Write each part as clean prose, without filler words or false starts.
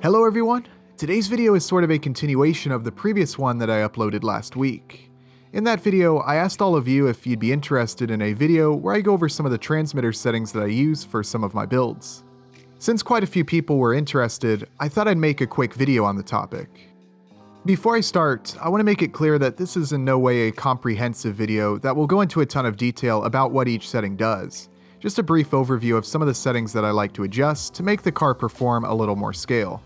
Hello everyone! Today's video is sort of a continuation of the previous one that I uploaded last week. In that video, I asked all of you if you'd be interested in a video where I go over some of the transmitter settings that I use for some of my builds. Since quite a few people were interested, I thought I'd make a quick video on the topic. Before I start, I want to make it clear that this is in no way a comprehensive video that will go into a ton of detail about what each setting does. Just a brief overview of some of the settings that I like to adjust to make the car perform a little more scale.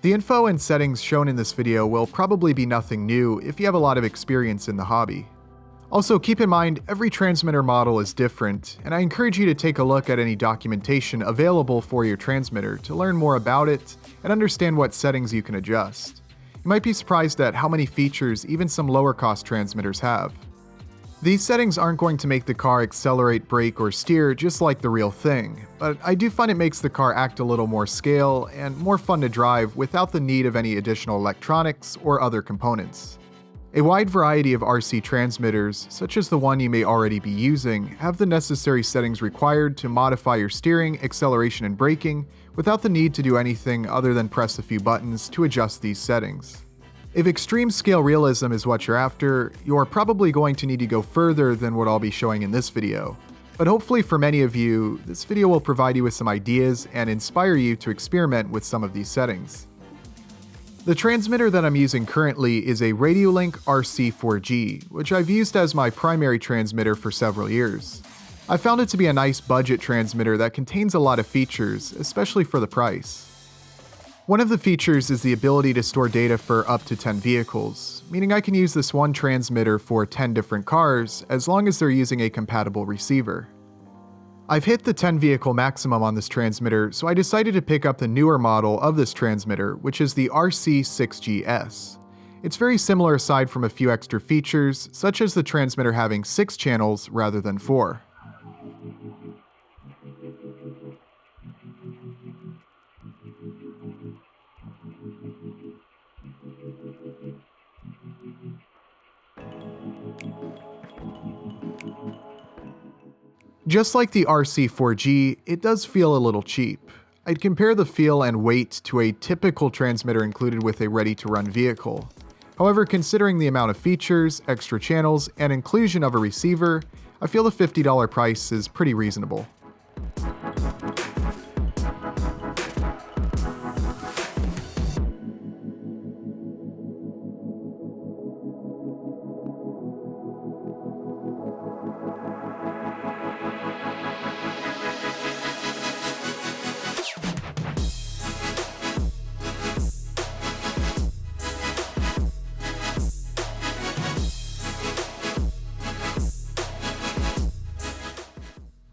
The info and settings shown in this video will probably be nothing new if you have a lot of experience in the hobby. Also, keep in mind every transmitter model is different, and I encourage you to take a look at any documentation available for your transmitter to learn more about it and understand what settings you can adjust. You might be surprised at how many features even some lower cost transmitters have. These settings aren't going to make the car accelerate, brake, or steer just like the real thing, but I do find it makes the car act a little more scale and more fun to drive without the need of any additional electronics or other components. A wide variety of RC transmitters, such as the one you may already be using, have the necessary settings required to modify your steering, acceleration, and braking without the need to do anything other than press a few buttons to adjust these settings. If extreme scale realism is what you're after, you're probably going to need to go further than what I'll be showing in this video. But hopefully for many of you, this video will provide you with some ideas and inspire you to experiment with some of these settings. The transmitter that I'm using currently is a Radiolink RC4G, which I've used as my primary transmitter for several years. I found it to be a nice budget transmitter that contains a lot of features, especially for the price. One of the features is the ability to store data for up to 10 vehicles, meaning I can use this one transmitter for 10 different cars as long as they're using a compatible receiver. I've hit the 10 vehicle maximum on this transmitter, so I decided to pick up the newer model of this transmitter, which is the RC6GS. It's very similar aside from a few extra features, such as the transmitter having 6 channels rather than 4. Just like the RC4G, it does feel a little cheap. I'd compare the feel and weight to a typical transmitter included with a ready-to-run vehicle. However, considering the amount of features, extra channels, and inclusion of a receiver, I feel the $50 price is pretty reasonable.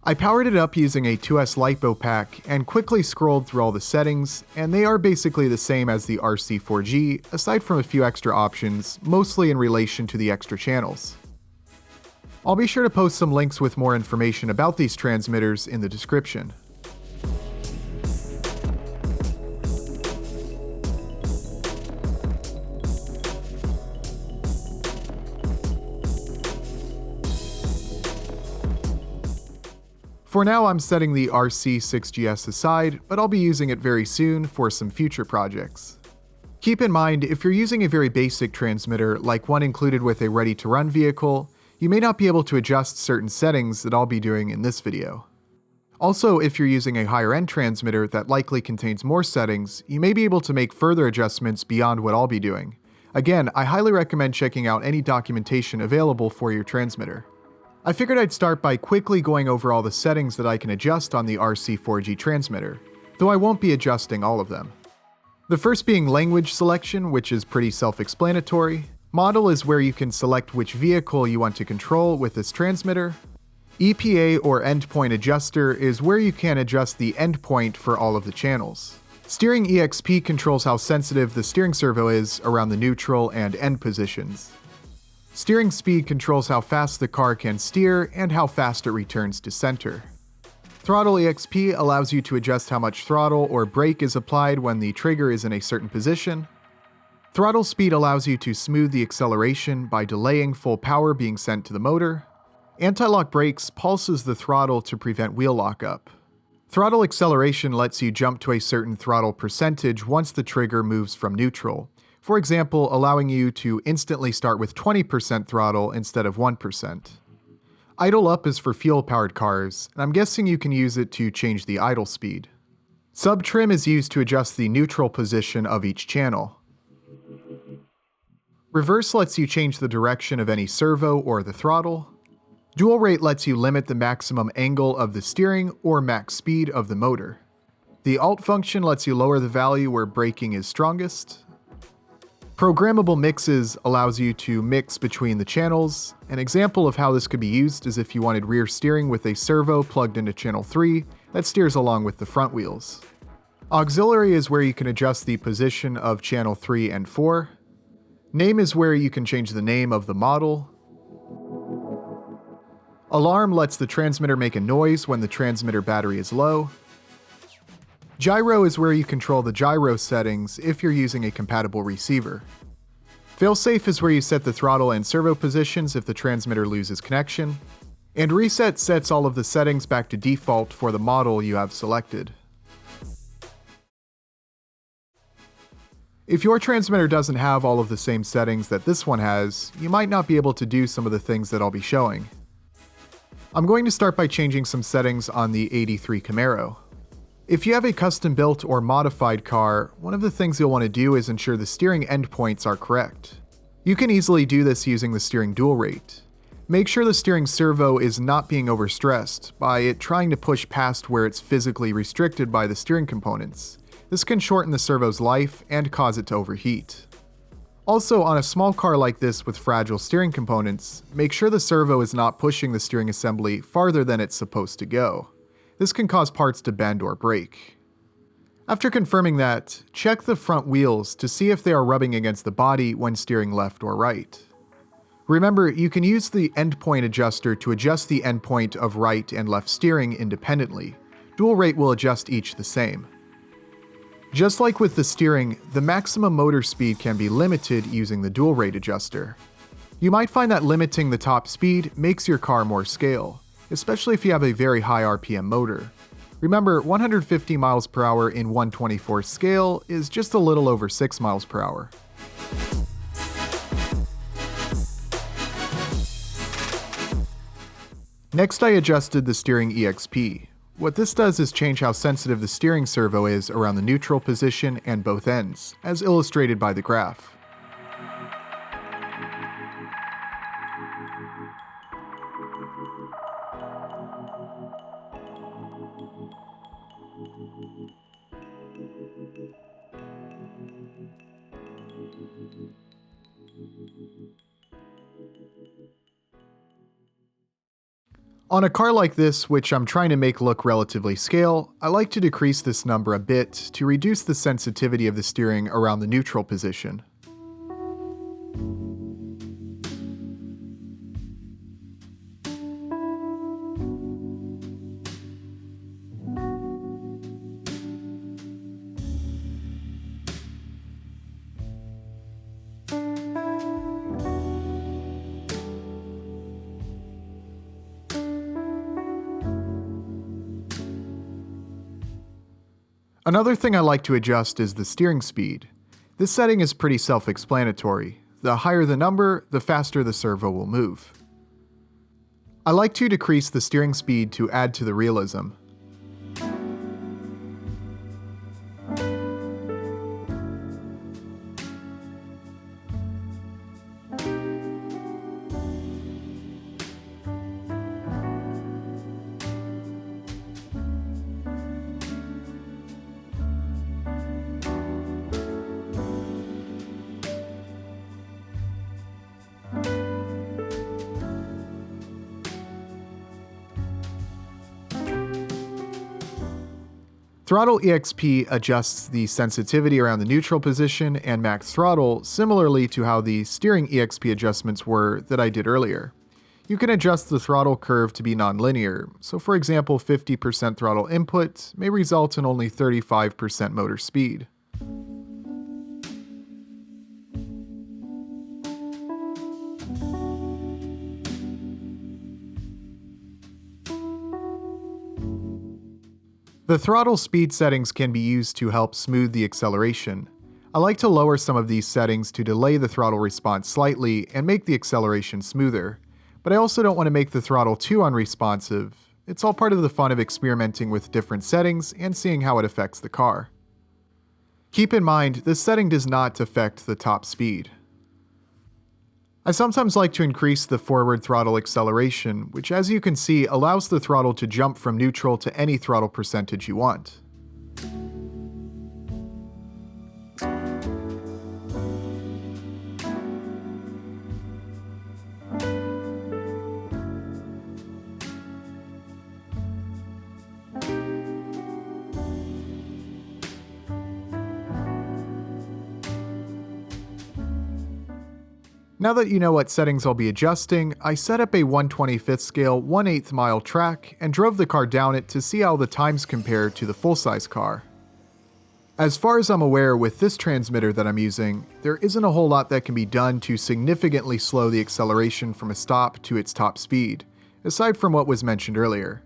I powered it up using a 2S LiPo pack and quickly scrolled through all the settings, and they are basically the same as the RC4G, aside from a few extra options, mostly in relation to the extra channels. I'll be sure to post some links with more information about these transmitters in the description. For now, I'm setting the RC6GS aside, but I'll be using it very soon for some future projects. Keep in mind, if you're using a very basic transmitter, like one included with a ready-to-run vehicle, you may not be able to adjust certain settings that I'll be doing in this video. Also, if you're using a higher-end transmitter that likely contains more settings, you may be able to make further adjustments beyond what I'll be doing. Again, I highly recommend checking out any documentation available for your transmitter. I figured I'd start by quickly going over all the settings that I can adjust on the RC4G transmitter, though I won't be adjusting all of them. The first being language selection, which is pretty self-explanatory. Model is where you can select which vehicle you want to control with this transmitter. EPA or endpoint adjuster is where you can adjust the endpoint for all of the channels. Steering EXP controls how sensitive the steering servo is around the neutral and end positions. Steering speed controls how fast the car can steer and how fast it returns to center. Throttle EXP allows you to adjust how much throttle or brake is applied when the trigger is in a certain position. Throttle speed allows you to smooth the acceleration by delaying full power being sent to the motor. Anti-lock brakes pulses the throttle to prevent wheel lockup. Throttle acceleration lets you jump to a certain throttle percentage once the trigger moves from neutral. For example, allowing you to instantly start with 20% throttle instead of 1%. Idle up is for fuel-powered cars, and I'm guessing you can use it to change the idle speed. Sub trim is used to adjust the neutral position of each channel. Reverse lets you change the direction of any servo or the throttle. Dual rate lets you limit the maximum angle of the steering or max speed of the motor. The Alt function lets you lower the value where braking is strongest. Programmable mixes allows you to mix between the channels. An example of how this could be used is if you wanted rear steering with a servo plugged into channel 3 that steers along with the front wheels. Auxiliary is where you can adjust the position of channel 3 and 4. Name is where you can change the name of the model. Alarm lets the transmitter make a noise when the transmitter battery is low. Gyro is where you control the gyro settings if you're using a compatible receiver. Failsafe is where you set the throttle and servo positions if the transmitter loses connection. And Reset sets all of the settings back to default for the model you have selected. If your transmitter doesn't have all of the same settings that this one has, you might not be able to do some of the things that I'll be showing. I'm going to start by changing some settings on the '83 Camaro. If you have a custom-built or modified car, one of the things you'll want to do is ensure the steering endpoints are correct. You can easily do this using the steering dual rate. Make sure the steering servo is not being overstressed by it trying to push past where it's physically restricted by the steering components. This can shorten the servo's life and cause it to overheat. Also, on a small car like this with fragile steering components, make sure the servo is not pushing the steering assembly farther than it's supposed to go. This can cause parts to bend or break. After confirming that, check the front wheels to see if they are rubbing against the body when steering left or right. Remember, you can use the endpoint adjuster to adjust the endpoint of right and left steering independently. Dual rate will adjust each the same. Just like with the steering, the maximum motor speed can be limited using the dual rate adjuster. You might find that limiting the top speed makes your car more scale, especially if you have a very high RPM motor. Remember, 150 miles per hour in 1/24 scale is just a little over 6 miles per hour. Next, I adjusted the steering EXP. What this does is change how sensitive the steering servo is around the neutral position and both ends, as illustrated by the graph. On a car like this, which I'm trying to make look relatively scale, I like to decrease this number a bit to reduce the sensitivity of the steering around the neutral position. Another thing I like to adjust is the steering speed. This setting is pretty self-explanatory. The higher the number, the faster the servo will move. I like to decrease the steering speed to add to the realism. Throttle EXP adjusts the sensitivity around the neutral position and max throttle similarly to how the steering EXP adjustments were that I did earlier. You can adjust the throttle curve to be nonlinear, so for example 50% throttle input may result in only 35% motor speed. The throttle speed settings can be used to help smooth the acceleration. I like to lower some of these settings to delay the throttle response slightly and make the acceleration smoother, but I also don't want to make the throttle too unresponsive. It's all part of the fun of experimenting with different settings and seeing how it affects the car. Keep in mind, this setting does not affect the top speed. I sometimes like to increase the forward throttle acceleration, which as you can see allows the throttle to jump from neutral to any throttle percentage you want. Now that you know what settings I'll be adjusting, I set up a 1/25th scale 1/8 mile track and drove the car down it to see how the times compare to the full-size car. As far as I'm aware with this transmitter that I'm using, there isn't a whole lot that can be done to significantly slow the acceleration from a stop to its top speed, aside from what was mentioned earlier.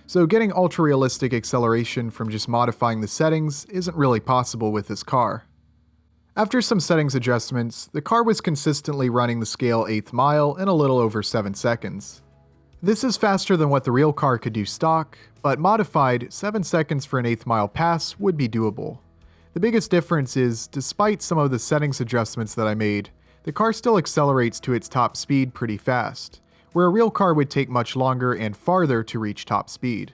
So getting ultra-realistic acceleration from just modifying the settings isn't really possible with this car. After some settings adjustments, the car was consistently running the scale 1/8 mile in a little over 7 seconds. This is faster than what the real car could do stock, but modified, 7 seconds for an 1/8 mile pass would be doable. The biggest difference is, despite some of the settings adjustments that I made, the car still accelerates to its top speed pretty fast, where a real car would take much longer and farther to reach top speed.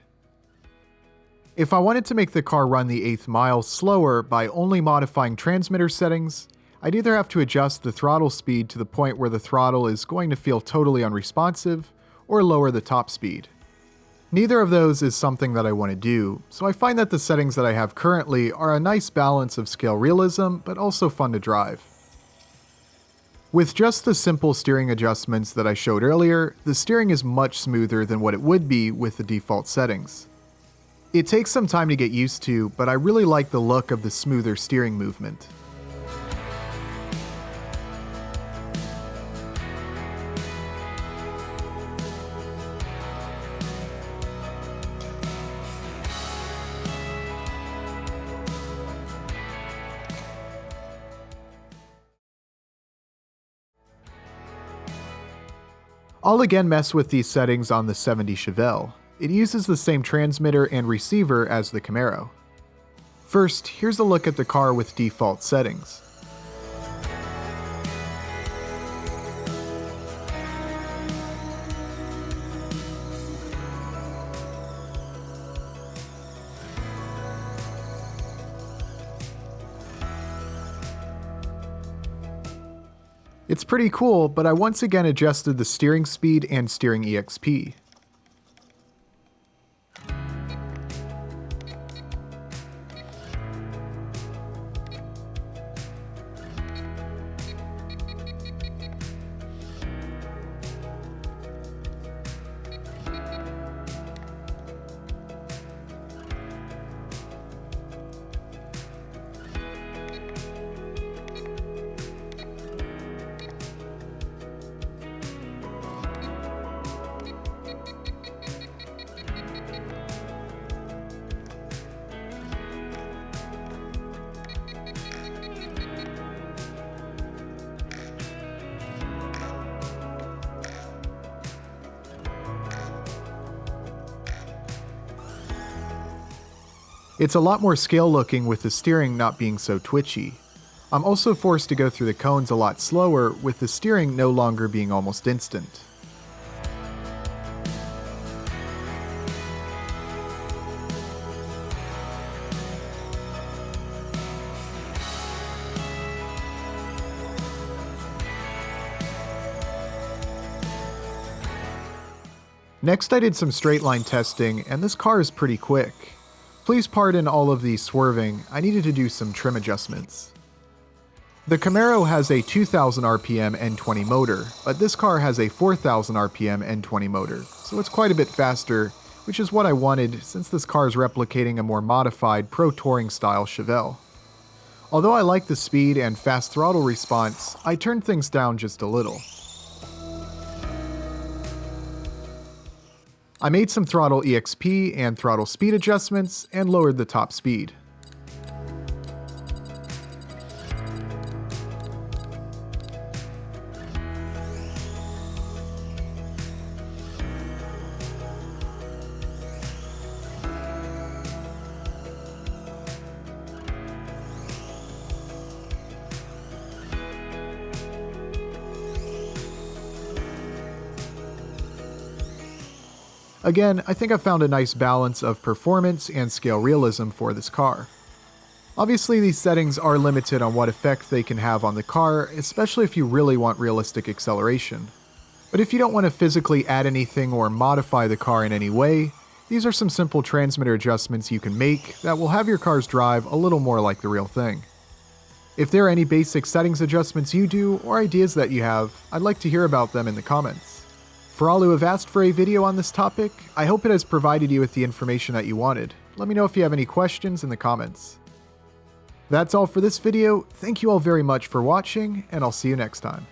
If I wanted to make the car run the 1/8 mile slower by only modifying transmitter settings, I'd either have to adjust the throttle speed to the point where the throttle is going to feel totally unresponsive, or lower the top speed. Neither of those is something that I want to do, so I find that the settings that I have currently are a nice balance of scale realism, but also fun to drive. With just the simple steering adjustments that I showed earlier, the steering is much smoother than what it would be with the default settings. It takes some time to get used to, but I really like the look of the smoother steering movement. I'll again mess with these settings on the 70 Chevelle. It uses the same transmitter and receiver as the Camaro. First, here's a look at the car with default settings. It's pretty cool, but I once again adjusted the steering speed and steering EXP. It's a lot more scale looking with the steering not being so twitchy. I'm also forced to go through the cones a lot slower with the steering no longer being almost instant. Next I did some straight line testing, and this car is pretty quick. Please pardon all of the swerving, I needed to do some trim adjustments. The Camaro has a 2000 RPM N20 motor, but this car has a 4000 RPM N20 motor, so it's quite a bit faster, which is what I wanted since this car is replicating a more modified pro touring style Chevelle. Although I like the speed and fast throttle response, I turned things down just a little. I made some throttle EXP and throttle speed adjustments and lowered the top speed. Again, I think I found a nice balance of performance and scale realism for this car. Obviously, these settings are limited on what effect they can have on the car, especially if you really want realistic acceleration. But if you don't want to physically add anything or modify the car in any way, these are some simple transmitter adjustments you can make that will have your car's drive a little more like the real thing. If there are any basic settings adjustments you do or ideas that you have, I'd like to hear about them in the comments. For all who have asked for a video on this topic, I hope it has provided you with the information that you wanted. Let me know if you have any questions in the comments. That's all for this video. Thank you all very much for watching, and I'll see you next time.